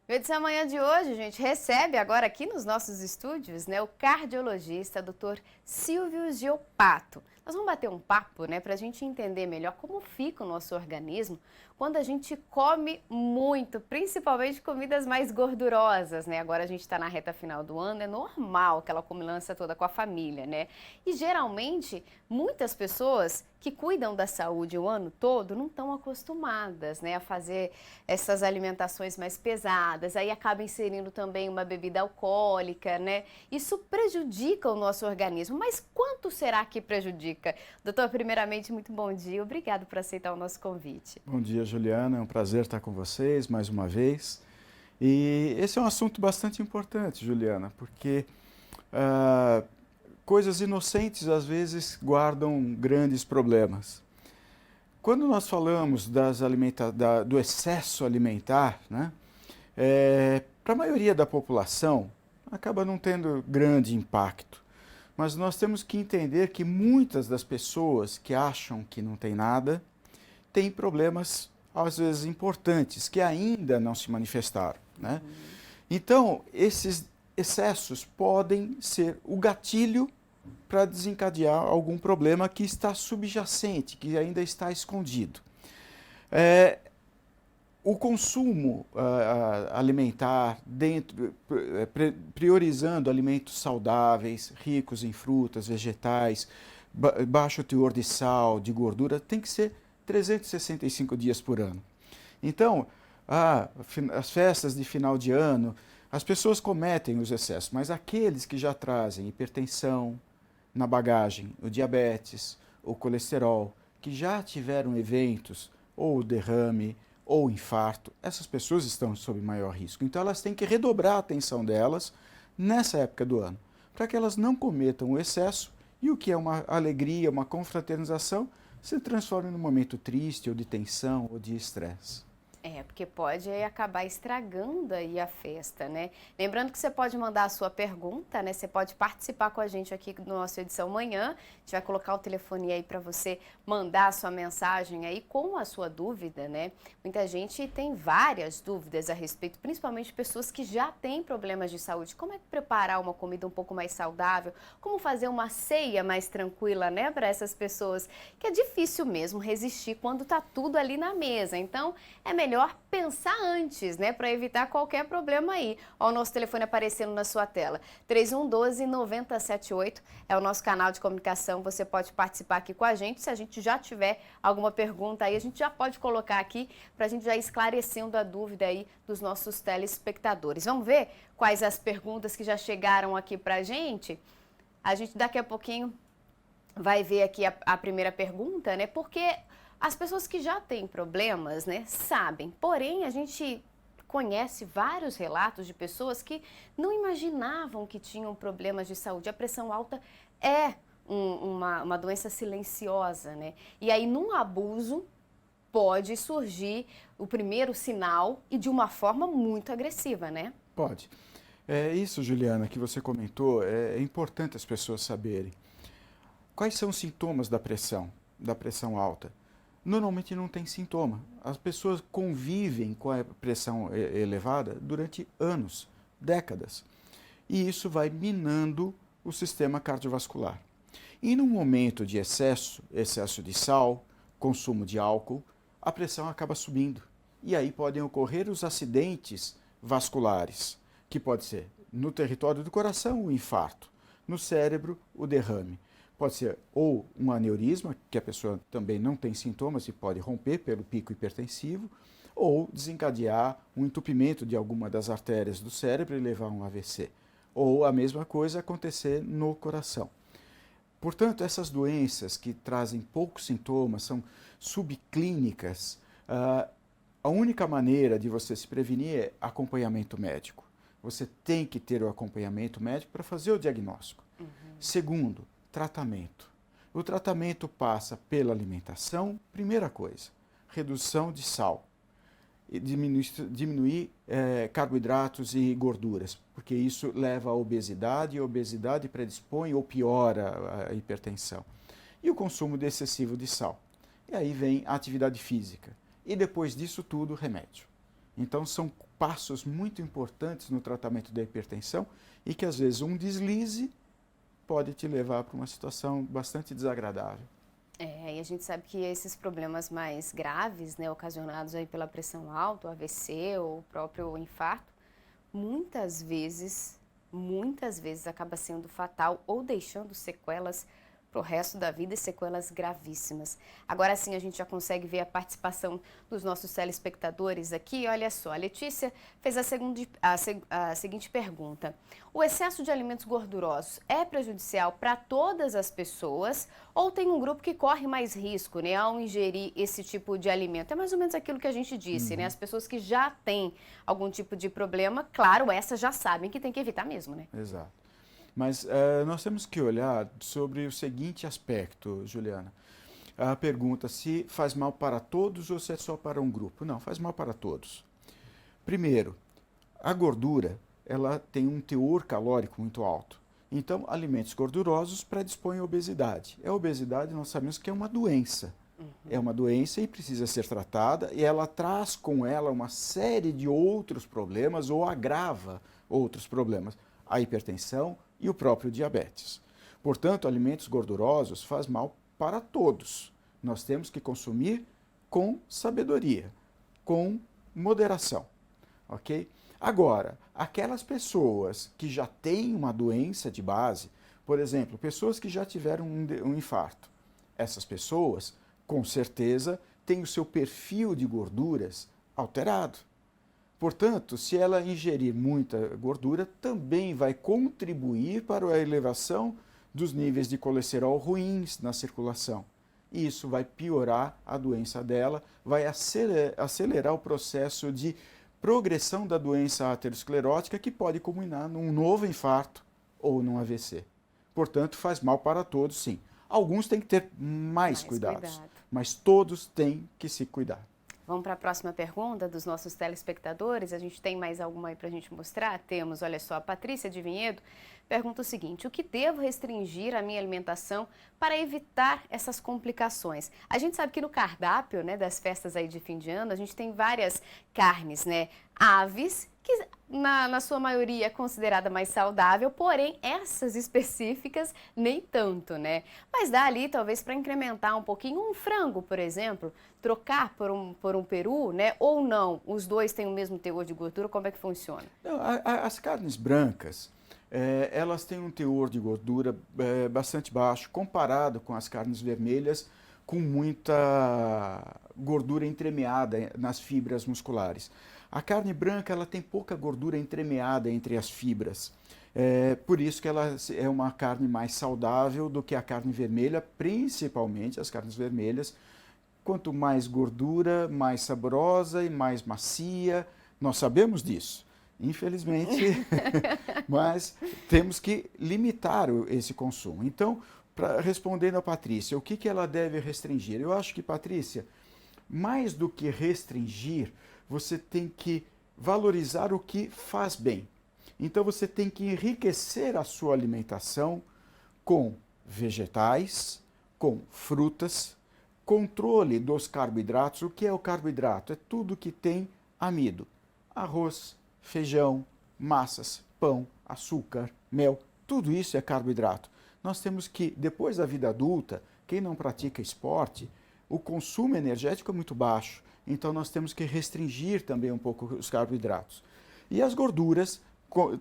O Edição Manhã de hoje, gente, recebe agora aqui nos nossos estúdios, né, o cardiologista Dr. Silvio Giopato. Nós vamos bater um papo, né, para a gente entender melhor como fica o nosso organismo quando a gente come muito, principalmente comidas mais gordurosas, né? Agora a gente está na reta final do ano, é normal aquela comilança toda com a família, né? E geralmente, muitas pessoas que cuidam da saúde o ano todo não estão acostumadas, né, a fazer essas alimentações mais pesadas, aí acaba inserindo também uma bebida alcoólica, né? Isso prejudica o nosso organismo, mas quanto será que prejudica? Doutor, primeiramente, muito bom dia, obrigado por aceitar o nosso convite. Bom dia, Juliana, é um prazer estar com vocês mais uma vez. E esse é um assunto bastante importante, Juliana, porque coisas inocentes às vezes guardam grandes problemas. Quando nós falamos do excesso alimentar, né, para a maioria da população acaba não tendo grande impacto. Mas nós temos que entender que muitas das pessoas que acham que não tem nada têm problemas, às vezes, importantes, que ainda não se manifestaram, né? Então, esses excessos podem ser o gatilho para desencadear algum problema que está subjacente, que ainda está escondido. O consumo alimentar, priorizando alimentos saudáveis, ricos em frutas, vegetais, baixo teor de sal, de gordura, tem que ser 365 dias por ano. Então, as festas de final de ano, as pessoas cometem os excessos, mas aqueles que já trazem hipertensão na bagagem, o diabetes, o colesterol, que já tiveram eventos, ou derrame, ou infarto, essas pessoas estão sob maior risco. Então elas têm que redobrar a atenção delas nessa época do ano, para que elas não cometam o excesso e o que é uma alegria, uma confraternização, se transforme num momento triste, ou de tensão, ou de estresse. Porque pode acabar estragando aí a festa, né? Lembrando que você pode mandar a sua pergunta, né? Você pode participar com a gente aqui no nosso Edição Manhã. A gente vai colocar o telefone aí para você mandar a sua mensagem aí com a sua dúvida, né? Muita gente tem várias dúvidas a respeito, principalmente pessoas que já têm problemas de saúde. Como é que preparar uma comida um pouco mais saudável? Como fazer uma ceia mais tranquila, né? Para essas pessoas que é difícil mesmo resistir quando tá tudo ali na mesa. Então, é melhor pensar antes, né, para evitar qualquer problema aí. Ó, o nosso telefone aparecendo na sua tela. 3112-9078 é o nosso canal de comunicação. Você pode participar aqui com a gente. Se a gente já tiver alguma pergunta aí, a gente já pode colocar aqui para a gente já esclarecendo a dúvida aí dos nossos telespectadores. Vamos ver quais as perguntas que já chegaram aqui para a gente? A gente daqui a pouquinho vai ver aqui a primeira pergunta, né? Porque as pessoas que já têm problemas, né, sabem. Porém, a gente conhece vários relatos de pessoas que não imaginavam que tinham problemas de saúde. A pressão alta é uma doença silenciosa, né? E aí, num abuso, pode surgir o primeiro sinal e de uma forma muito agressiva, né? Pode. É isso, Juliana, que você comentou, é importante as pessoas saberem. Quais são os sintomas da pressão alta? Normalmente não tem sintoma. As pessoas convivem com a pressão elevada durante anos, décadas. E isso vai minando o sistema cardiovascular. E num momento de excesso de sal, consumo de álcool, a pressão acaba subindo. E aí podem ocorrer os acidentes vasculares, que pode ser no território do coração o infarto, no cérebro o derrame. Pode ser ou um aneurisma, que a pessoa também não tem sintomas e pode romper pelo pico hipertensivo, ou desencadear um entupimento de alguma das artérias do cérebro e levar a um AVC. Ou a mesma coisa acontecer no coração. Portanto, essas doenças que trazem poucos sintomas, são subclínicas, a única maneira de você se prevenir é acompanhamento médico. Você tem que ter o acompanhamento médico para fazer o diagnóstico. Segundo, tratamento. O tratamento passa pela alimentação, primeira coisa, redução de sal, e diminuir carboidratos e gorduras, porque isso leva à obesidade, e a obesidade predispõe ou piora a hipertensão. E o consumo excessivo de sal. E aí vem a atividade física. E depois disso tudo, remédio. Então são passos muito importantes no tratamento da hipertensão e que às vezes um deslize pode te levar para uma situação bastante desagradável. E a gente sabe que esses problemas mais graves, né, ocasionados aí pela pressão alta, o AVC ou o próprio infarto, muitas vezes acaba sendo fatal ou deixando sequelas para o resto da vida e sequelas gravíssimas. Agora sim a gente já consegue ver a participação dos nossos telespectadores aqui. Olha só, a Letícia fez a seguinte pergunta. O excesso de alimentos gordurosos é prejudicial para todas as pessoas ou tem um grupo que corre mais risco, né, ao ingerir esse tipo de alimento? É mais ou menos aquilo que a gente disse, né? As pessoas que já têm algum tipo de problema, claro, essas já sabem que tem que evitar mesmo, né? Exato. Mas nós temos que olhar sobre o seguinte aspecto, Juliana. A pergunta se faz mal para todos ou se é só para um grupo. Não, faz mal para todos. Primeiro, a gordura ela tem um teor calórico muito alto. Então, alimentos gordurosos predispõem à obesidade. A obesidade nós sabemos que é uma doença. É uma doença e precisa ser tratada e ela traz com ela uma série de outros problemas ou agrava outros problemas. A hipertensão e o próprio diabetes. Portanto, alimentos gordurosos faz mal para todos. Nós temos que consumir com sabedoria, com moderação, ok? Agora, aquelas pessoas que já têm uma doença de base, por exemplo, pessoas que já tiveram um infarto, essas pessoas, com certeza, têm o seu perfil de gorduras alterado. Portanto, se ela ingerir muita gordura, também vai contribuir para a elevação dos níveis de colesterol ruins na circulação. E isso vai piorar a doença dela, vai acelerar o processo de progressão da doença aterosclerótica que pode culminar num novo infarto ou num AVC. Portanto, faz mal para todos, sim. Alguns têm que ter mais cuidados, mas todos têm que se cuidar. Vamos para a próxima pergunta dos nossos telespectadores. A gente tem mais alguma aí para a gente mostrar? Temos, olha só, a Patrícia de Vinhedo pergunta o seguinte: o que devo restringir a minha alimentação para evitar essas complicações? A gente sabe que no cardápio, né, das festas aí de fim de ano, a gente tem várias carnes, né? Aves, que na sua maioria é considerada mais saudável, porém essas específicas nem tanto, né? Mas dá ali talvez para incrementar um pouquinho um frango, por exemplo, trocar por um peru, né? Ou não, os dois têm o mesmo teor de gordura, como é que funciona? Não, as carnes brancas, elas têm um teor de gordura bastante baixo, comparado com as carnes vermelhas, com muita gordura entremeada nas fibras musculares. A carne branca ela tem pouca gordura entremeada entre as fibras. Por isso que ela é uma carne mais saudável do que a carne vermelha, principalmente as carnes vermelhas. Quanto mais gordura, mais saborosa e mais macia. Nós sabemos disso, infelizmente, mas temos que limitar esse consumo. Então, respondendo a Patrícia, o que ela deve restringir? Eu acho que, Patrícia, mais do que restringir, você tem que valorizar o que faz bem. Então você tem que enriquecer a sua alimentação com vegetais, com frutas, controle dos carboidratos. O que é o carboidrato? É tudo que tem amido. Arroz, feijão, massas, pão, açúcar, mel, tudo isso é carboidrato. Nós temos que, depois da vida adulta, quem não pratica esporte, o consumo energético é muito baixo. Então nós temos que restringir também um pouco os carboidratos. E as gorduras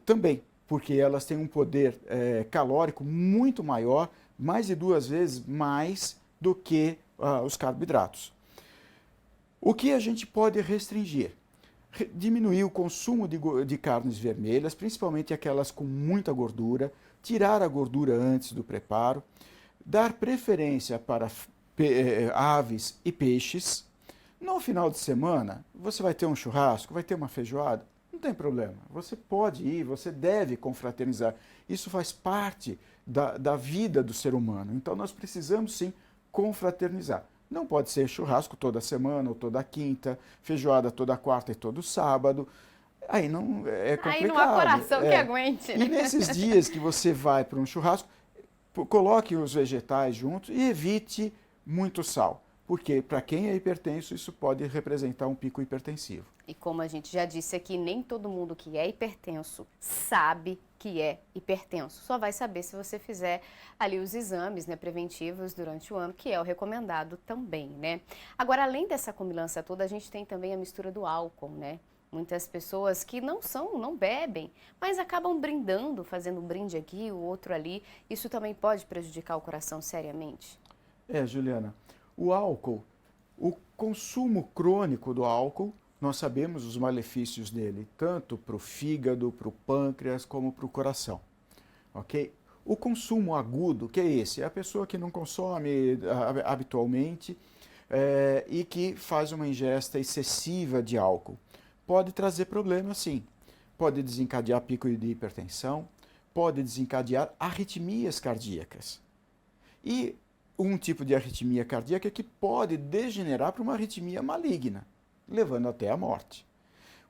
também, porque elas têm um poder calórico muito maior, mais de 2 vezes mais do que os carboidratos. O que a gente pode restringir? Diminuir o consumo de carnes vermelhas, principalmente aquelas com muita gordura, tirar a gordura antes do preparo, dar preferência para aves e peixes. No final de semana, você vai ter um churrasco, vai ter uma feijoada, não tem problema. Você pode ir, você deve confraternizar. Isso faz parte da vida do ser humano. Então nós precisamos sim confraternizar. Não pode ser churrasco toda semana ou toda quinta, feijoada toda quarta e todo sábado. Aí não é complicado. Aí não há coração que aguente. E nesses dias que você vai para um churrasco, coloque os vegetais juntos e evite muito sal. porque para quem é hipertenso isso pode representar um pico hipertensivo. E como a gente já disse aqui, nem todo mundo que é hipertenso sabe que é hipertenso. Só vai saber se você fizer ali os exames, né, preventivos durante o ano, que é o recomendado também, né? Agora, além dessa combinância toda, a gente tem também a mistura do álcool, né? Muitas pessoas que não bebem, mas acabam brindando, fazendo um brinde aqui, o outro ali. Isso também pode prejudicar o coração seriamente? Juliana, o álcool, o consumo crônico do álcool, nós sabemos os malefícios dele, tanto para o fígado, para o pâncreas, como para o coração, ok? O consumo agudo, que é esse? É a pessoa que não consome habitualmente e que faz uma ingesta excessiva de álcool. Pode trazer problemas, sim. Pode desencadear pico de hipertensão, pode desencadear arritmias cardíacas. E um tipo de arritmia cardíaca que pode degenerar para uma arritmia maligna, levando até a morte.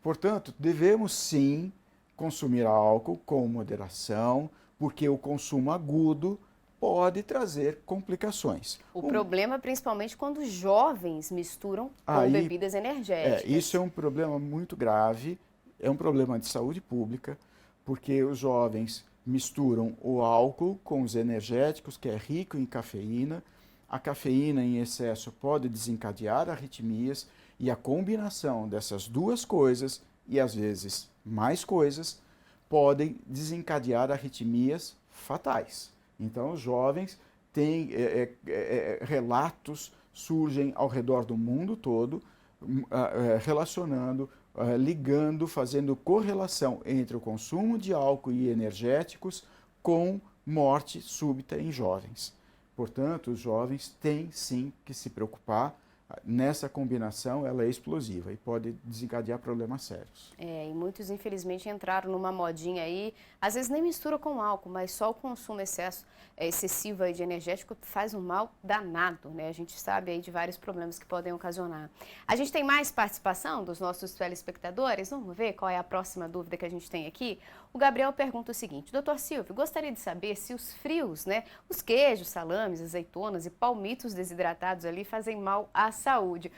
Portanto, devemos sim consumir álcool com moderação, porque o consumo agudo pode trazer complicações. O problema é principalmente quando os jovens misturam com bebidas energéticas. Isso é um problema muito grave, é um problema de saúde pública, porque os jovens misturam o álcool com os energéticos, que é rico em cafeína. A cafeína em excesso pode desencadear arritmias e a combinação dessas duas coisas, e às vezes mais coisas, podem desencadear arritmias fatais. Então, os jovens têm relatos, surgem ao redor do mundo todo, relacionando, ligando, fazendo correlação entre o consumo de álcool e energéticos com morte súbita em jovens. Portanto, os jovens têm sim que se preocupar. Nessa combinação, ela é explosiva e pode desencadear problemas sérios. E muitos, infelizmente, entraram numa modinha aí, às vezes nem mistura com álcool, mas só o consumo excessivo aí de energético faz um mal danado, né? A gente sabe aí de vários problemas que podem ocasionar. A gente tem mais participação dos nossos telespectadores? Vamos ver qual é a próxima dúvida que a gente tem aqui? O Gabriel pergunta o seguinte: Dr. Silvio, gostaria de saber se os frios, né, os queijos, salames, azeitonas e palmitos desidratados ali fazem mal à saúde.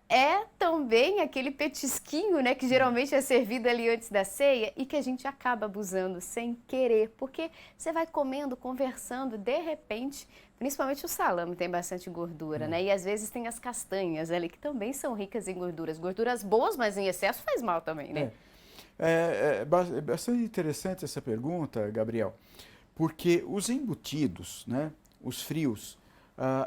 É também aquele petisquinho, né, que geralmente é servido ali antes da ceia e que a gente acaba abusando sem querer, porque você vai comendo, conversando, de repente, principalmente o salame tem bastante gordura, né, e às vezes tem as castanhas ali que também são ricas em gorduras boas, mas em excesso faz mal também, né? É bastante interessante essa pergunta, Gabriel, porque os embutidos, né, os frios,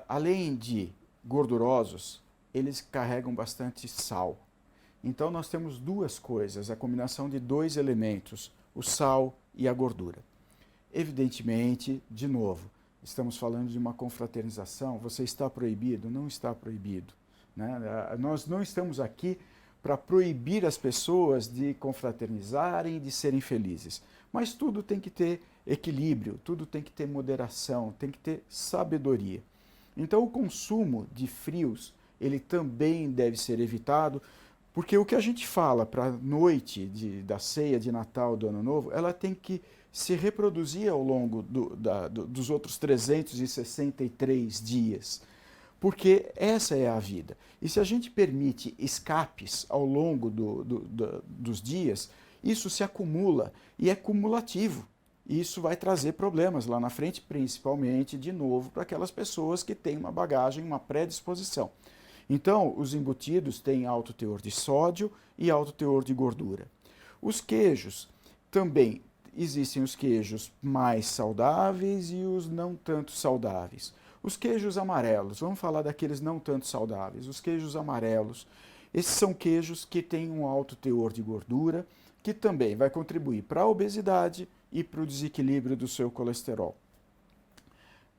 além de gordurosos, eles carregam bastante sal. Então nós temos duas coisas, a combinação de dois elementos, o sal e a gordura. Evidentemente, de novo, estamos falando de uma confraternização, você está proibido? Não está proibido, né? Nós não estamos aqui para proibir as pessoas de confraternizarem, de serem felizes. Mas tudo tem que ter equilíbrio, tudo tem que ter moderação, tem que ter sabedoria. Então o consumo de frios, ele também deve ser evitado, porque o que a gente fala para a noite da ceia de Natal, do Ano Novo, ela tem que se reproduzir ao longo dos outros 363 dias, porque essa é a vida. E se a gente permite escapes ao longo dos dias, isso se acumula e é cumulativo. E isso vai trazer problemas lá na frente, principalmente, de novo, para aquelas pessoas que têm uma bagagem, uma predisposição. Então, os embutidos têm alto teor de sódio e alto teor de gordura. Os queijos também, existem os queijos mais saudáveis e os não tanto saudáveis. Os queijos amarelos, vamos falar daqueles não tanto saudáveis. Os queijos amarelos, esses são queijos que têm um alto teor de gordura, que também vai contribuir para a obesidade e para o desequilíbrio do seu colesterol.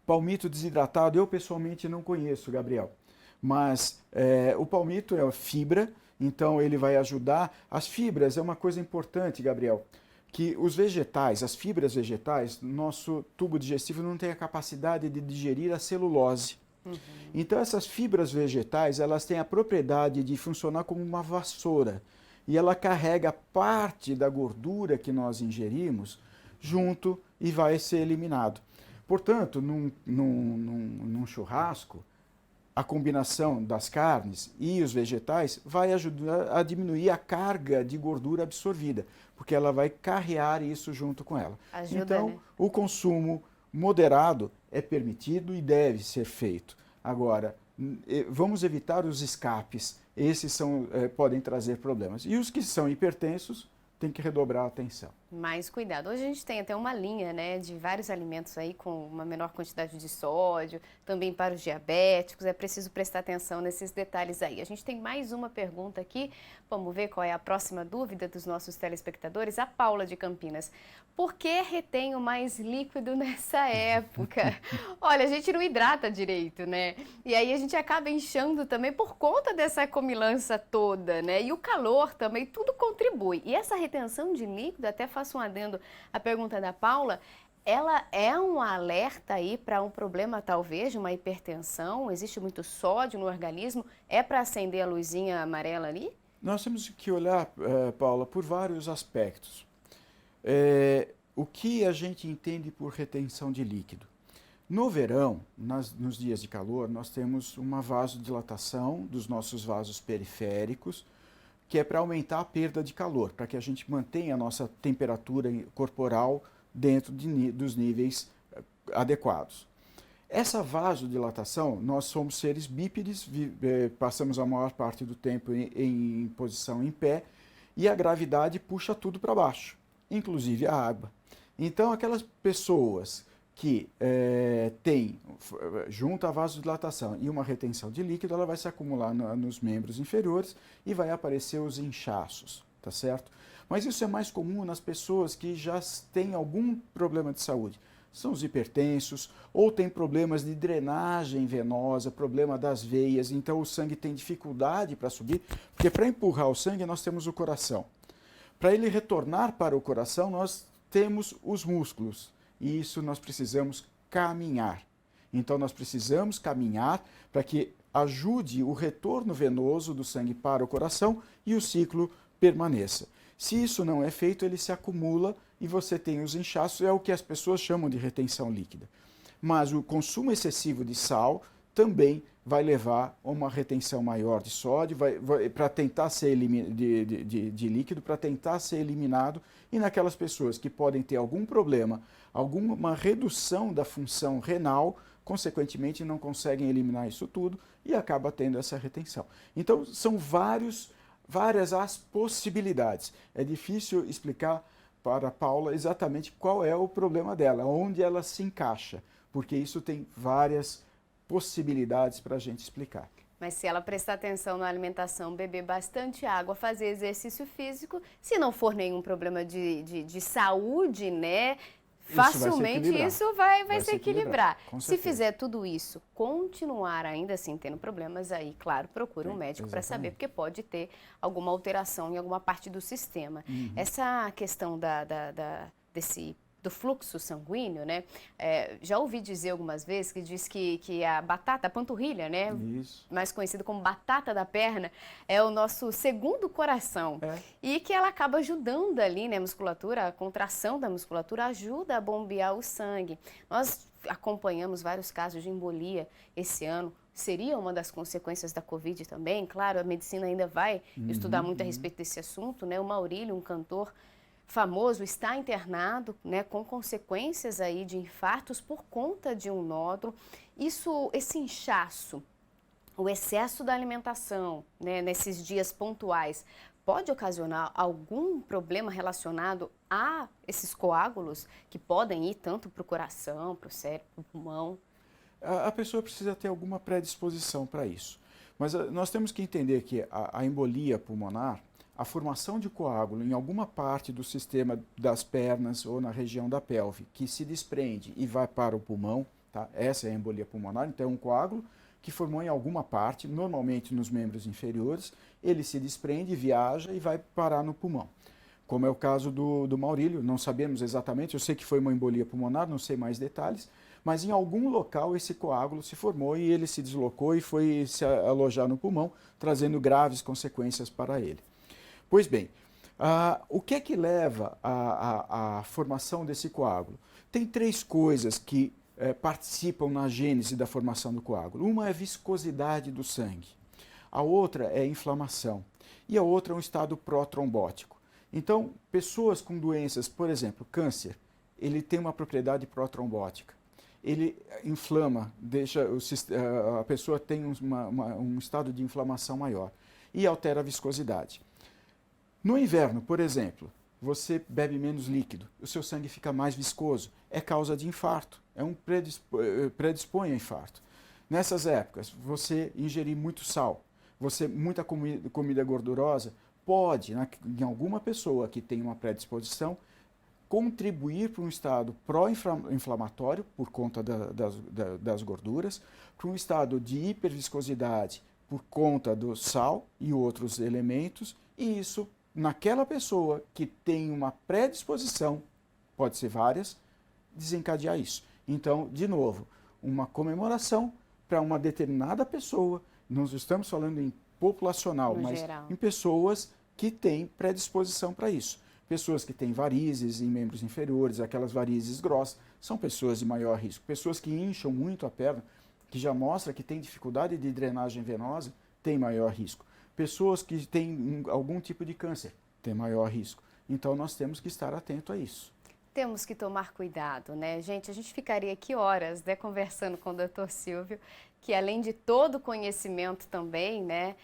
Palmito desidratado, eu pessoalmente não conheço, Gabriel, mas o palmito é fibra, então ele vai ajudar. As fibras é uma coisa importante, Gabriel, que os vegetais, as fibras vegetais, nosso tubo digestivo não tem a capacidade de digerir a celulose. Então essas fibras vegetais, elas têm a propriedade de funcionar como uma vassoura e ela carrega parte da gordura que nós ingerimos junto e vai ser eliminado. Portanto, num churrasco, a combinação das carnes e os vegetais vai ajudar a diminuir a carga de gordura absorvida, porque ela vai carrear isso junto com ela. Ajuda, então, né? o consumo moderado é permitido e deve ser feito. Agora, vamos evitar os escapes. Esses podem trazer problemas. E os que são hipertensos têm que redobrar a atenção. Mais cuidado. Hoje a gente tem até uma linha, né, de vários alimentos aí com uma menor quantidade de sódio, também para os diabéticos. É preciso prestar atenção nesses detalhes aí. A gente tem mais uma pergunta aqui. Vamos ver qual é a próxima dúvida dos nossos telespectadores. A Paula de Campinas. Por que retenho mais líquido nessa época? Olha, a gente não hidrata direito, né? E aí a gente acaba inchando também por conta dessa comilança toda, né? E o calor também, tudo contribui. E essa retenção de líquido, até faço um adendo à pergunta da Paula, ela é um alerta aí para um problema talvez de uma hipertensão? Existe muito sódio no organismo? É para acender a luzinha amarela ali? Nós temos que olhar, Paula, por vários aspectos. O que a gente entende por retenção de líquido? No verão, nos dias de calor, nós temos uma vasodilatação dos nossos vasos periféricos, que é para aumentar a perda de calor, para que a gente mantenha a nossa temperatura corporal dentro dos níveis adequados. Essa vasodilatação, nós somos seres bípedes, passamos a maior parte do tempo em posição em pé, e a gravidade puxa tudo para baixo, inclusive a água. Então, aquelas pessoas que junto à vasodilatação e uma retenção de líquido, ela vai se acumular nos membros inferiores e vai aparecer os inchaços, tá certo? Mas isso é mais comum nas pessoas que já têm algum problema de saúde. São os hipertensos, ou têm problemas de drenagem venosa, problema das veias, então o sangue tem dificuldade para subir, porque para empurrar o sangue nós temos o coração. Para ele retornar para o coração, nós temos os músculos. E isso nós precisamos caminhar. Então nós precisamos caminhar para que ajude o retorno venoso do sangue para o coração e o ciclo permaneça. Se isso não é feito, ele se acumula e você tem os inchaços, é o que as pessoas chamam de retenção líquida. Mas o consumo excessivo de sal também vai levar a uma retenção maior de sódio, para tentar ser de líquido, para tentar ser eliminado, e naquelas pessoas que podem ter algum problema, alguma redução da função renal, consequentemente não conseguem eliminar isso tudo e acaba tendo essa retenção. Então são várias as possibilidades. É difícil explicar para a Paula exatamente qual é o problema dela, onde ela se encaixa, porque isso tem várias possibilidades para a gente explicar. Mas se ela prestar atenção na alimentação, beber bastante água, fazer exercício físico, se não for nenhum problema de saúde, né? Facilmente isso vai se equilibrar. Se fizer tudo isso, continuar ainda assim tendo problemas, aí, claro, procure um médico para saber, porque pode ter alguma alteração em alguma parte do sistema. Essa questão do fluxo sanguíneo, né? Já ouvi dizer algumas vezes que diz que a batata, a panturrilha, né? Isso. Mais conhecida como batata da perna, é o nosso segundo coração. E que ela acaba ajudando ali, né? A musculatura, a contração da musculatura ajuda a bombear o sangue. Nós acompanhamos vários casos de embolia esse ano. Seria uma das consequências da Covid também. Claro, a medicina ainda vai estudar muito a respeito desse assunto, né? O Maurílio, um cantor famoso, está internado, né, com consequências aí de infartos por conta de um nódulo. Esse inchaço, o excesso da alimentação, né, nesses dias pontuais, pode ocasionar algum problema relacionado a esses coágulos que podem ir tanto para o coração, para o cérebro, para o pulmão? A pessoa precisa ter alguma predisposição para isso. Mas nós temos que entender que a embolia pulmonar, a formação de coágulo em alguma parte do sistema das pernas ou na região da pelve, que se desprende e vai para o pulmão, tá? Essa é a embolia pulmonar, então é um coágulo que formou em alguma parte, normalmente nos membros inferiores, ele se desprende, viaja e vai parar no pulmão. Como é o caso do Maurílio, não sabemos exatamente, eu sei que foi uma embolia pulmonar, não sei mais detalhes, mas em algum local esse coágulo se formou e ele se deslocou e foi se alojar no pulmão, trazendo graves consequências para ele. Pois bem, o que é que leva à formação desse coágulo? Tem três coisas que participam na gênese da formação do coágulo. Uma é a viscosidade do sangue, a outra é a inflamação e a outra é um estado pró-trombótico. Então, pessoas com doenças, por exemplo, câncer, ele tem uma propriedade pró-trombótica. Ele inflama, a pessoa tem um estado de inflamação maior e altera a viscosidade. No inverno, por exemplo, você bebe menos líquido, o seu sangue fica mais viscoso, é causa de infarto, predispõe a infarto. Nessas épocas, você ingerir muito sal, muita comida gordurosa, pode, em alguma pessoa que tem uma predisposição, contribuir para um estado pró-inflamatório, por conta das gorduras, para um estado de hiperviscosidade, por conta do sal e outros elementos, e isso, naquela pessoa que tem uma predisposição, pode ser várias, desencadear isso. Então, de novo, uma comemoração para uma determinada pessoa, não estamos falando em populacional, mas geral, em pessoas que têm predisposição para isso. Pessoas que têm varizes em membros inferiores, aquelas varizes grossas, são pessoas de maior risco. Pessoas que incham muito a perna, que já mostra que tem dificuldade de drenagem venosa, têm maior risco. Pessoas que têm algum tipo de câncer, têm maior risco. Então, nós temos que estar atento a isso. Temos que tomar cuidado, né? Gente, a gente ficaria aqui horas, né, conversando com o Dr. Silvio, que além de todo o conhecimento também, né,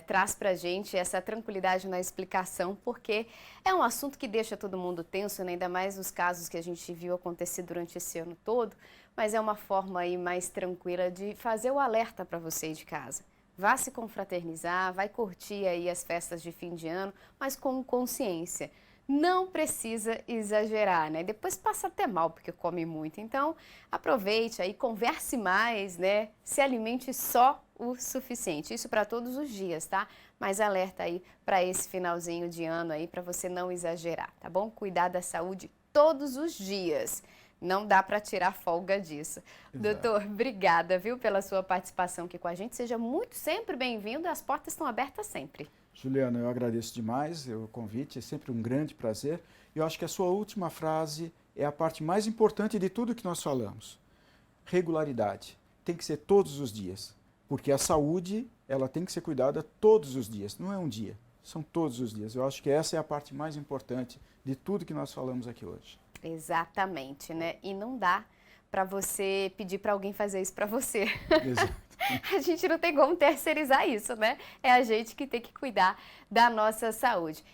traz pra gente essa tranquilidade na explicação, porque é um assunto que deixa todo mundo tenso, né? Ainda mais nos casos que a gente viu acontecer durante esse ano todo, mas é uma forma aí mais tranquila de fazer o alerta para você de casa. Vá se confraternizar, vai curtir aí as festas de fim de ano, mas com consciência. Não precisa exagerar, né? Depois passa até mal porque come muito. Então, aproveite aí, converse mais, né? Se alimente só o suficiente. Isso para todos os dias, tá? Mas alerta aí para esse finalzinho de ano aí, para você não exagerar, tá bom? Cuidar da saúde todos os dias. Não dá para tirar folga disso. Exato. Doutor, obrigada, viu, pela sua participação aqui com a gente. Seja muito sempre bem-vindo. As portas estão abertas sempre. Juliana, eu agradeço demais o convite, é sempre um grande prazer. Eu acho que a sua última frase é a parte mais importante de tudo que nós falamos. Regularidade. Tem que ser todos os dias, porque a saúde ela tem que ser cuidada todos os dias, não é um dia, são todos os dias. Eu acho que essa é a parte mais importante de tudo que nós falamos aqui hoje. Exatamente, né? E não dá para você pedir para alguém fazer isso para você. Exato. A gente não tem como terceirizar isso, né? É a gente que tem que cuidar da nossa saúde.